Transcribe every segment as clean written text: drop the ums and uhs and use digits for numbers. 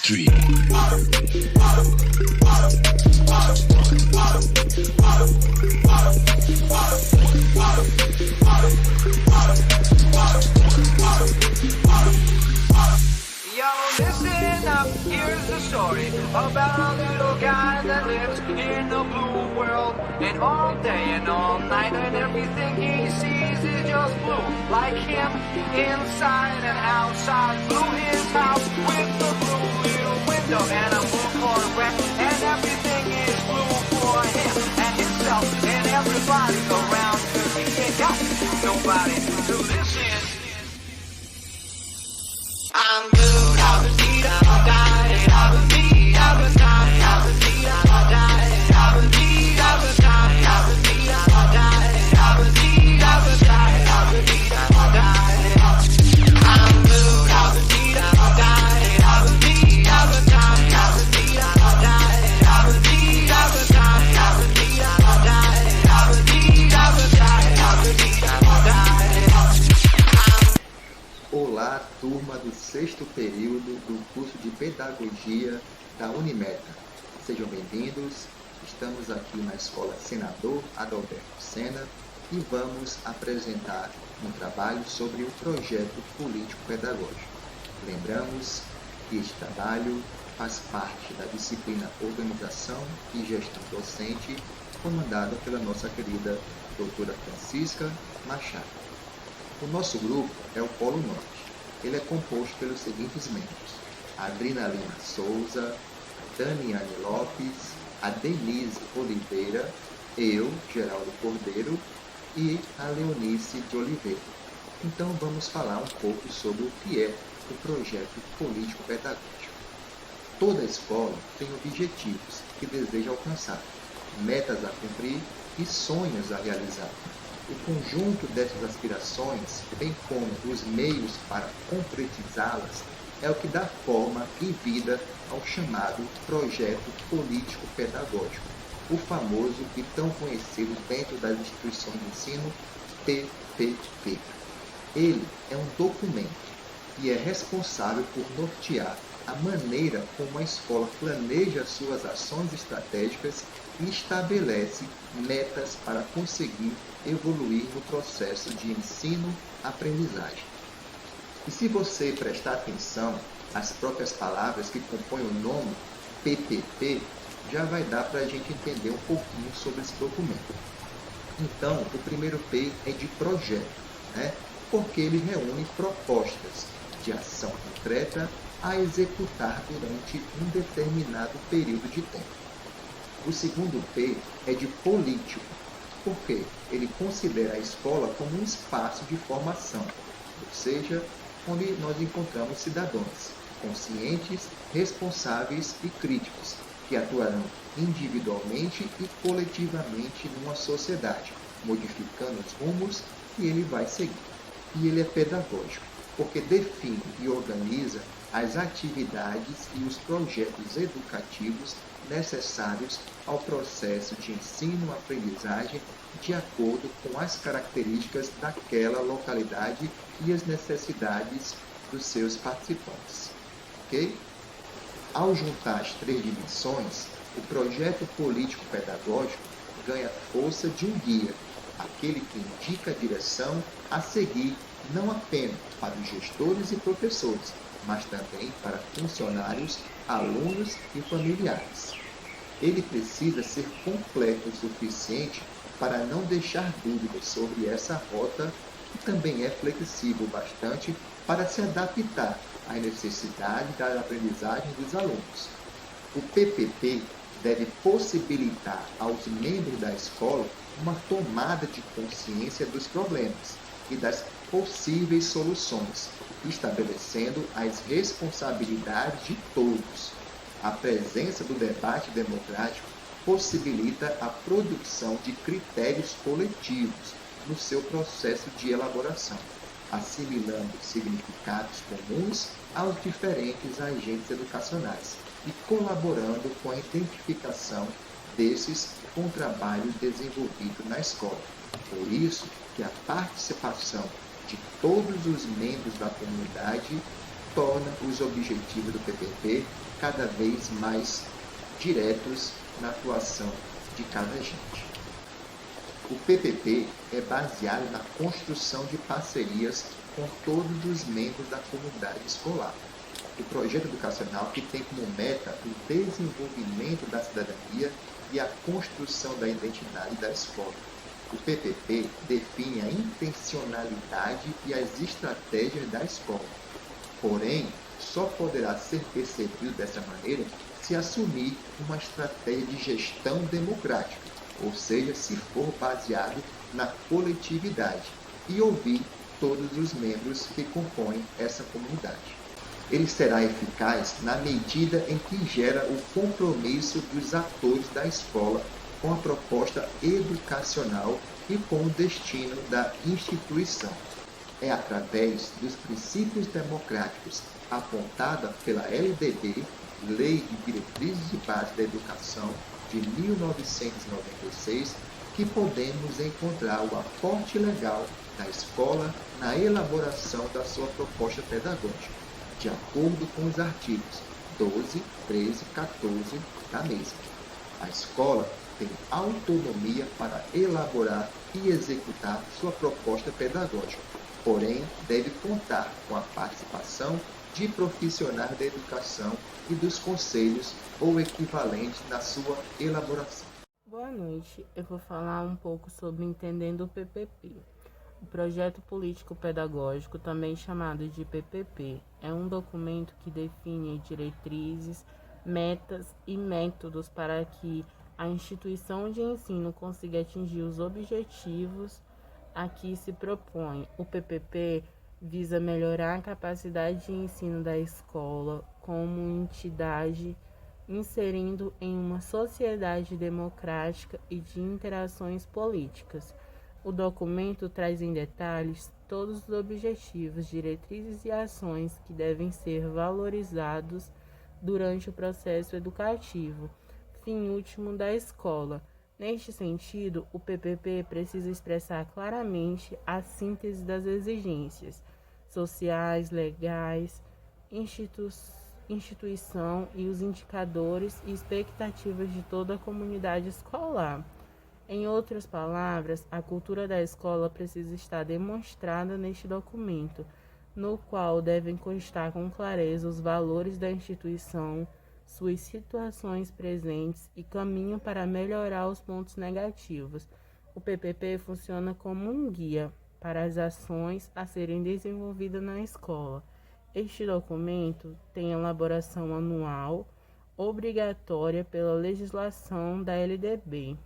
Three. Yo, listen up, here's the story about a little guy that lives in a blue world. And all day and all night and everything he sees is just blue. Like him, inside and outside. Blue his house with the blue little window and a blue Corvette. And everything is blue for him and himself and everybody around. 'Cause he ain't got nobody to listen. I'm blue, I was deed, I was dying, I was deed, I was dying, I was deed, I was dying, I was deed, I was dying, I was deed, I was dying, I was deed, I was dying, I was deed, I was dying. I'm blue, I was deed, I was dying, I was deed, I was dying, I was deed, I was dying, I was deed, I was dying, I was deed, I was dying, I was deed, I was dying, I was deed, I was dying. Olá, turma do sexto período do curso de Pedagogia da Unimeta. Sejam bem-vindos. Estamos aqui na Escola Senador Adalberto Senna e vamos apresentar um trabalho sobre o projeto político-pedagógico. Lembramos que este trabalho faz parte da disciplina Organização e Gestão Docente, comandada pela nossa querida doutora Francisca Machado. O nosso grupo é o Polo Norte. Ele é composto pelos seguintes membros: a Adrenalina Souza, a Daniane Lopes, a Denise Oliveira, eu, Geraldo Cordeiro, e a Leonice de Oliveira. Então vamos falar um pouco sobre o que é o projeto político-pedagógico. Toda escola tem objetivos que deseja alcançar, metas a cumprir e sonhos a realizar. O conjunto dessas aspirações, bem como os meios para concretizá-las, é o que dá forma e vida ao chamado projeto político-pedagógico, o famoso e tão conhecido dentro das instituições de ensino, PPP. Ele é um documento e é responsável por nortear a maneira como a escola planeja suas ações estratégicas e estabelece metas para conseguir evoluir no processo de ensino-aprendizagem. E se você prestar atenção às próprias palavras que compõem o nome PPP, já vai dar para a gente entender um pouquinho sobre esse documento. Então, o primeiro P é de projeto, porque ele reúne propostas de ação concreta a executar durante um determinado período de tempo. O segundo P é de político, porque ele considera a escola como um espaço de formação, ou seja, onde nós encontramos cidadãos conscientes, responsáveis e críticos, que atuarão individualmente e coletivamente numa sociedade, modificando os rumos que ele vai seguir. E ele é pedagógico, porque define e organiza as atividades e os projetos educativos necessários ao processo de ensino-aprendizagem de acordo com as características daquela localidade e as necessidades dos seus participantes. Ok? Ao juntar as três dimensões, o projeto político-pedagógico ganha força de um guia, aquele que indica a direção a seguir não apenas para os gestores e professores, mas também para funcionários, alunos e familiares. Ele precisa ser completo o suficiente para não deixar dúvidas sobre essa rota e também é flexível bastante para se adaptar às necessidades da aprendizagem dos alunos. O PPP deve possibilitar aos membros da escola uma tomada de consciência dos problemas e das possíveis soluções, estabelecendo as responsabilidades de todos. A presença do debate democrático possibilita a produção de critérios coletivos no seu processo de elaboração, assimilando significados comuns aos diferentes agentes educacionais e colaborando com a identificação desses com o trabalho desenvolvido na escola. Por isso que a participação de todos os membros da comunidade torna os objetivos do PPP cada vez mais diretos na atuação de cada agente. O PPP é baseado na construção de parcerias com todos os membros da comunidade escolar. O projeto educacional que tem como meta o desenvolvimento da cidadania e a construção da identidade da escola. O PPP define a intencionalidade e as estratégias da escola. Porém, só poderá ser percebido dessa maneira se assumir uma estratégia de gestão democrática, ou seja, se for baseado na coletividade e ouvir todos os membros que compõem essa comunidade. Ele será eficaz na medida em que gera o compromisso dos atores da escola com a proposta educacional e com o destino da instituição. É através dos princípios democráticos apontada pela LDB, Lei de Diretrizes e Bases da Educação, de 1996, que podemos encontrar o aporte legal da escola na elaboração da sua proposta pedagógica, de acordo com os artigos 12, 13 e 14 da mesma. A escola tem autonomia para elaborar e executar sua proposta pedagógica, porém deve contar com a participação de profissionais da educação e dos conselhos ou equivalentes na sua elaboração. Boa noite, eu vou falar um pouco sobre Entendendo o PPP. O Projeto Político Pedagógico, também chamado de PPP, é um documento que define diretrizes, metas e métodos para que a instituição de ensino consiga atingir os objetivos a que se propõe. O PPP visa melhorar a capacidade de ensino da escola como entidade, inserindo em uma sociedade democrática e de interações políticas. O documento traz em detalhes todos os objetivos, diretrizes e ações que devem ser valorizados durante o processo educativo, fim último da escola. Neste sentido, o PPP precisa expressar claramente a síntese das exigências sociais, legais, instituição e os indicadores e expectativas de toda a comunidade escolar. Em outras palavras, a cultura da escola precisa estar demonstrada neste documento, no qual devem constar com clareza os valores da instituição, suas situações presentes e caminho para melhorar os pontos negativos. O PPP funciona como um guia para as ações a serem desenvolvidas na escola. Este documento tem elaboração anual, obrigatória pela legislação da LDB.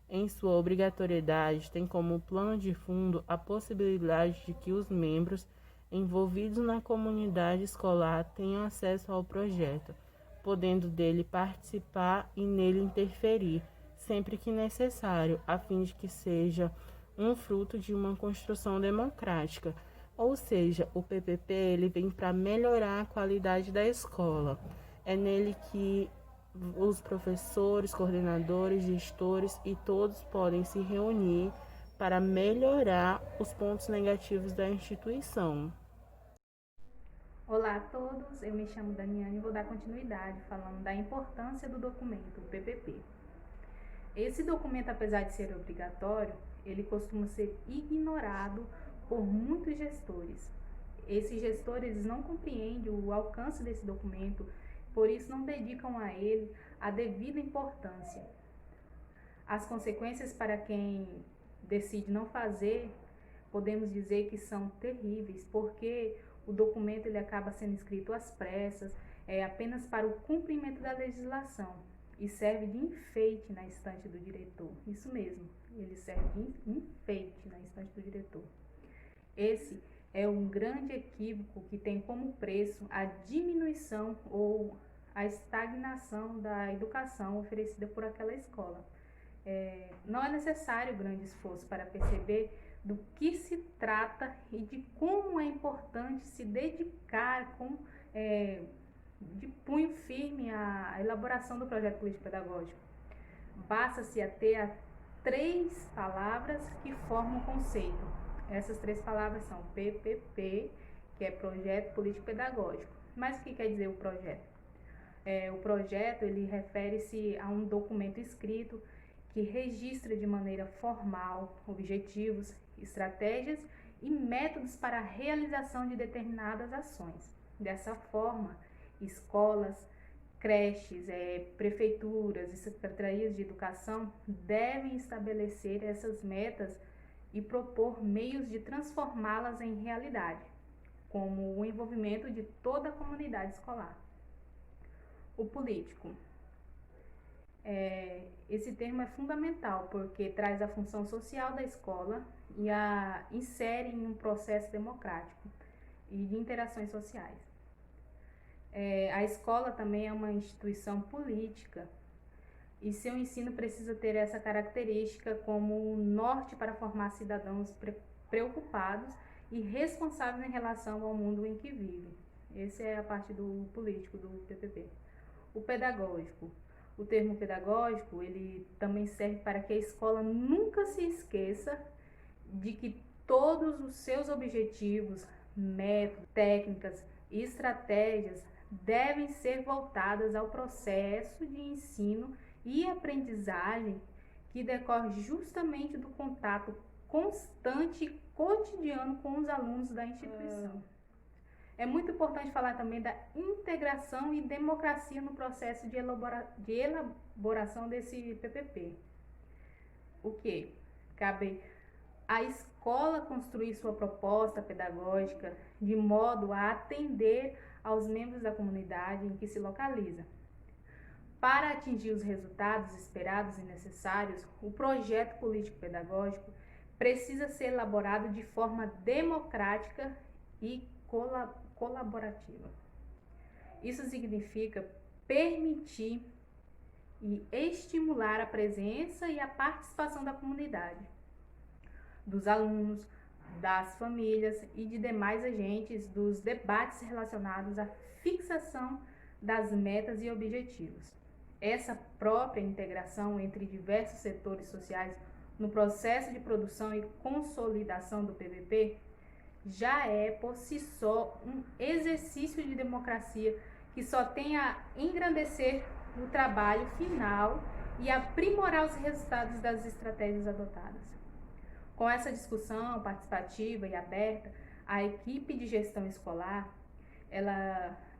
Em sua obrigatoriedade, tem como plano de fundo a possibilidade de que os membros envolvidos na comunidade escolar tenham acesso ao projeto, podendo dele participar e nele interferir, sempre que necessário, a fim de que seja um fruto de uma construção democrática. Ou seja, o PPP ele vem para melhorar a qualidade da escola. É nele que os professores, coordenadores, gestores e todos podem se reunir para melhorar os pontos negativos da instituição. Olá a todos, eu me chamo Daniane e vou dar continuidade falando da importância do documento, o PPP. Esse documento, apesar de ser obrigatório, ele costuma ser ignorado por muitos gestores. Esses gestores eles não compreendem o alcance desse documento, por isso não dedicam a ele a devida importância. As consequências para quem decide não fazer, podemos dizer que são terríveis, porque o documento ele acaba sendo escrito às pressas, apenas para o cumprimento da legislação e serve de enfeite na estante do diretor. Isso mesmo, ele serve de enfeite na estante do diretor. Esse é um grande equívoco que tem como preço a diminuição ou a estagnação da educação oferecida por aquela escola. Não é necessário grande esforço para perceber do que se trata e de como é importante se dedicar de punho firme à elaboração do projeto político-pedagógico. Basta-se ater a 3 palavras que formam o conceito. Essas 3 palavras são PPP, que é Projeto Político Pedagógico. Mas o que quer dizer o projeto? O projeto ele refere-se a um documento escrito que registra de maneira formal objetivos, estratégias e métodos para a realização de determinadas ações. Dessa forma, escolas, creches, prefeituras e secretarias de educação devem estabelecer essas metas e propor meios de transformá-las em realidade, como o envolvimento de toda a comunidade escolar. O político. Esse termo é fundamental porque traz a função social da escola e a insere em um processo democrático e de interações sociais. A escola também é uma instituição política e seu ensino precisa ter essa característica como norte para formar cidadãos preocupados e responsáveis em relação ao mundo em que vivem. Essa é a parte do político, do PPP. O pedagógico. O termo pedagógico, ele também serve para que a escola nunca se esqueça de que todos os seus objetivos, métodos, técnicas e estratégias devem ser voltadas ao processo de ensino e aprendizagem que decorre justamente do contato constante e cotidiano com os alunos da instituição. É muito importante falar também da integração e democracia no processo de elaboração desse PPP. O que? Cabe à escola construir sua proposta pedagógica de modo a atender aos membros da comunidade em que se localiza. Para atingir os resultados esperados e necessários, o projeto político-pedagógico precisa ser elaborado de forma democrática e colaborativa. Isso significa permitir e estimular a presença e a participação da comunidade, dos alunos, das famílias e de demais agentes dos debates relacionados à fixação das metas e objetivos. Essa própria integração entre diversos setores sociais no processo de produção e consolidação do PPP já é, por si só, um exercício de democracia que só tem a engrandecer o trabalho final e aprimorar os resultados das estratégias adotadas. Com essa discussão participativa e aberta, a equipe de gestão escolar,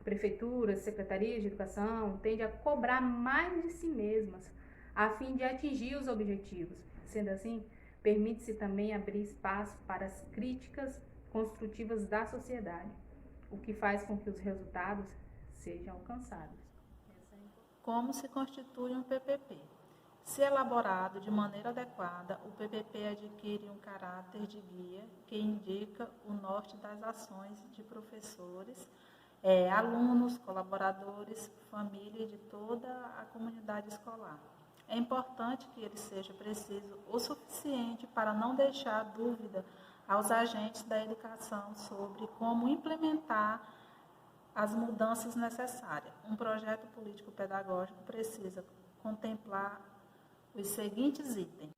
prefeituras, secretarias de educação, tende a cobrar mais de si mesmas, a fim de atingir os objetivos. Sendo assim, permite-se também abrir espaço para as críticas construtivas da sociedade, o que faz com que os resultados sejam alcançados. Como se constitui um PPP? Se elaborado de maneira adequada, o PPP adquire um caráter de guia que indica o norte das ações de professores, alunos, colaboradores, família e de toda a comunidade escolar. É importante que ele seja preciso o suficiente para não deixar dúvida aos agentes da educação sobre como implementar as mudanças necessárias. Um projeto político-pedagógico precisa contemplar os seguintes itens.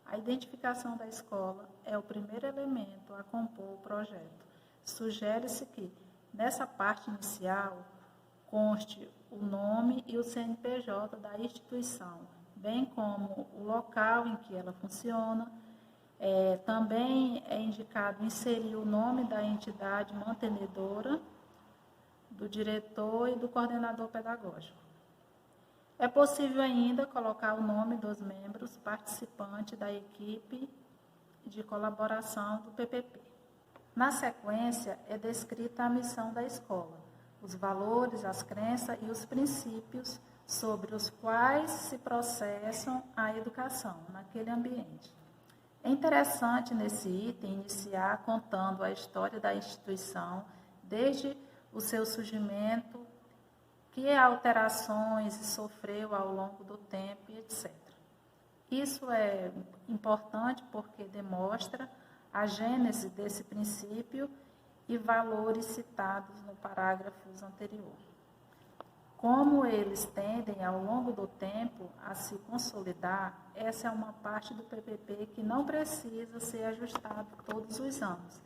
A identificação da escola é o primeiro elemento a compor o projeto. Sugere-se que, nessa parte inicial, conste o nome e o CNPJ da instituição, bem como o local em que ela funciona. Também é indicado inserir o nome da entidade mantenedora, do diretor e do coordenador pedagógico. É possível ainda colocar o nome dos membros participantes da equipe de colaboração do PPP. Na sequência, é descrita a missão da escola, os valores, as crenças e os princípios sobre os quais se processam a educação naquele ambiente. É interessante nesse item iniciar contando a história da instituição, desde o seu surgimento, que alterações sofreu ao longo do tempo, etc. Isso é importante porque demonstra a gênese desse princípio e valores citados no parágrafo anterior. Como eles tendem, ao longo do tempo, a se consolidar, essa é uma parte do PPP que não precisa ser ajustado todos os anos.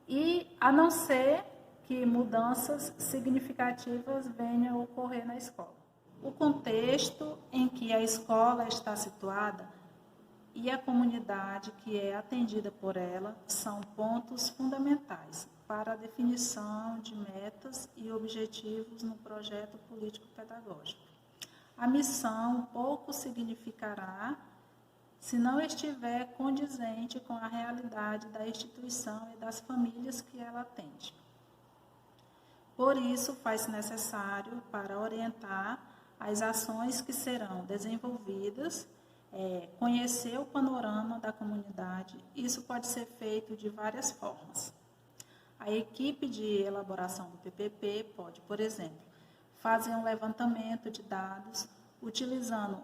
E, a não ser que mudanças significativas venham a ocorrer na escola. O contexto em que a escola está situada e a comunidade que é atendida por ela são pontos fundamentais para a definição de metas e objetivos no projeto político-pedagógico. A missão pouco significará se não estiver condizente com a realidade da instituição e das famílias que ela atende. Por isso, faz-se necessário, para orientar as ações que serão desenvolvidas, conhecer o panorama da comunidade. Isso pode ser feito de várias formas. A equipe de elaboração do PPP pode, por exemplo, fazer um levantamento de dados utilizando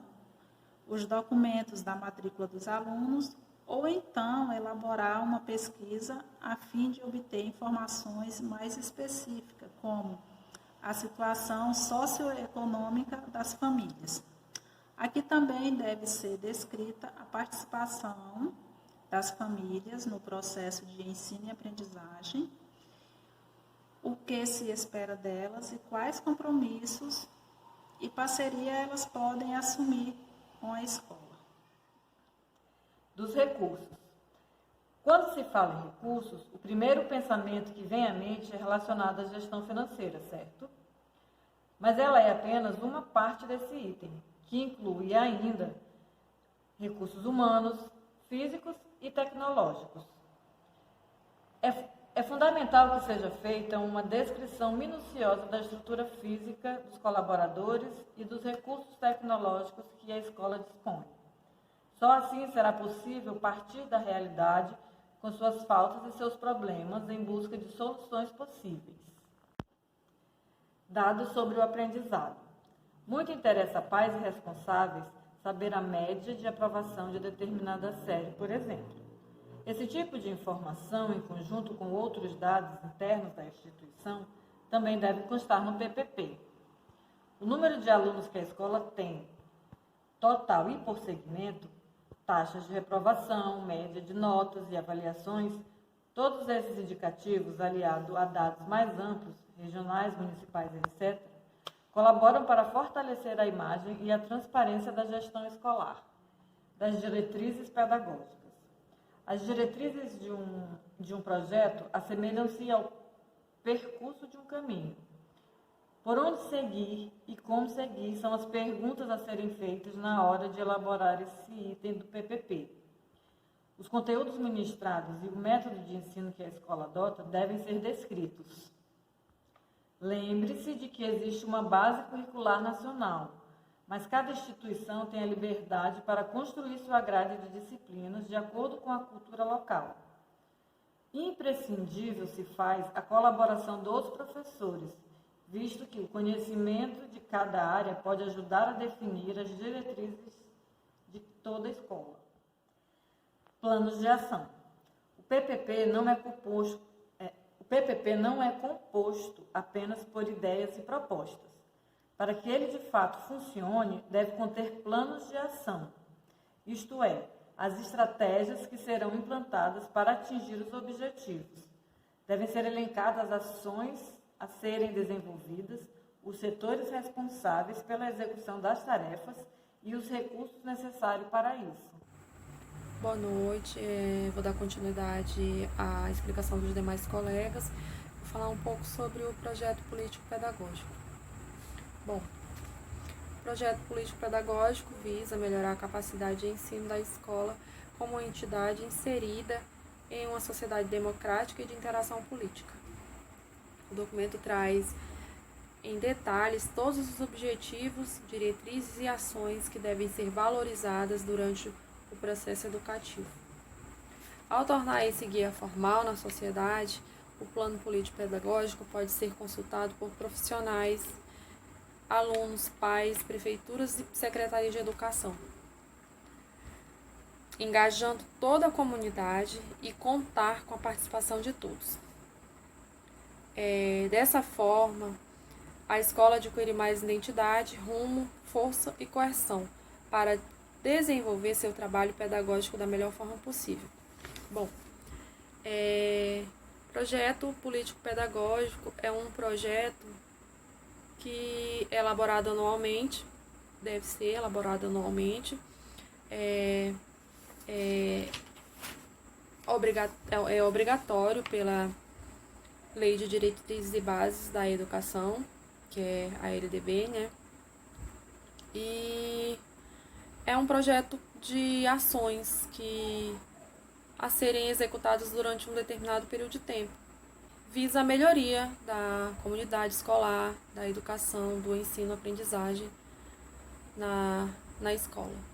os documentos da matrícula dos alunos ou então elaborar uma pesquisa a fim de obter informações mais específicas, como a situação socioeconômica das famílias. Aqui também deve ser descrita a participação das famílias no processo de ensino e aprendizagem, o que se espera delas e quais compromissos e parceria elas podem assumir com a escola. Dos recursos. Quando se fala em recursos, o primeiro pensamento que vem à mente é relacionado à gestão financeira, certo? Mas ela é apenas uma parte desse item, que inclui ainda recursos humanos, físicos e tecnológicos. É fundamental que seja feita uma descrição minuciosa da estrutura física dos colaboradores e dos recursos tecnológicos que a escola dispõe. Só assim será possível partir da realidade com suas faltas e seus problemas em busca de soluções possíveis. Dados sobre o aprendizado. Muito interessa a pais e responsáveis saber a média de aprovação de determinada série, por exemplo. Esse tipo de informação, em conjunto com outros dados internos da instituição, também deve constar no PPP. O número de alunos que a escola tem, total e por segmento, taxas de reprovação, média de notas e avaliações, todos esses indicativos, aliados a dados mais amplos, regionais, municipais, etc., colaboram para fortalecer a imagem e a transparência da gestão escolar, das diretrizes pedagógicas. As diretrizes de um projeto assemelham-se ao percurso de um caminho. Por onde seguir e como seguir são as perguntas a serem feitas na hora de elaborar esse item do PPP. Os conteúdos ministrados e o método de ensino que a escola adota devem ser descritos. Lembre-se de que existe uma base curricular nacional, mas cada instituição tem a liberdade para construir sua grade de disciplinas de acordo com a cultura local. Imprescindível se faz a colaboração dos professores, visto que o conhecimento de cada área pode ajudar a definir as diretrizes de toda a escola. Planos de ação. O PPP não é composto apenas por ideias e propostas. Para que ele de fato funcione, deve conter planos de ação, isto é, as estratégias que serão implantadas para atingir os objetivos. Devem ser elencadas as ações a serem desenvolvidas, os setores responsáveis pela execução das tarefas e os recursos necessários para isso. Boa noite, vou dar continuidade à explicação dos demais colegas, vou falar um pouco sobre o projeto político-pedagógico. Bom, o projeto político-pedagógico visa melhorar a capacidade de ensino da escola como uma entidade inserida em uma sociedade democrática e de interação política. O documento traz em detalhes todos os objetivos, diretrizes e ações que devem ser valorizadas durante o processo educativo. Ao tornar esse guia formal na sociedade, o plano político-pedagógico pode ser consultado por profissionais, alunos, pais, prefeituras e secretarias de educação, engajando toda a comunidade e contar com a participação de todos. Dessa forma, a escola adquire mais identidade, rumo, força e coerção para desenvolver seu trabalho pedagógico da melhor forma possível. Bom, Projeto político-pedagógico é um projeto que é elaborado anualmente, deve ser elaborado anualmente, é obrigatório pela Lei de Diretrizes e Bases da Educação, que é a LDB, né? E é um projeto de ações a serem executadas durante um determinado período de tempo. Visa a melhoria da comunidade escolar, da educação, do ensino-aprendizagem na escola.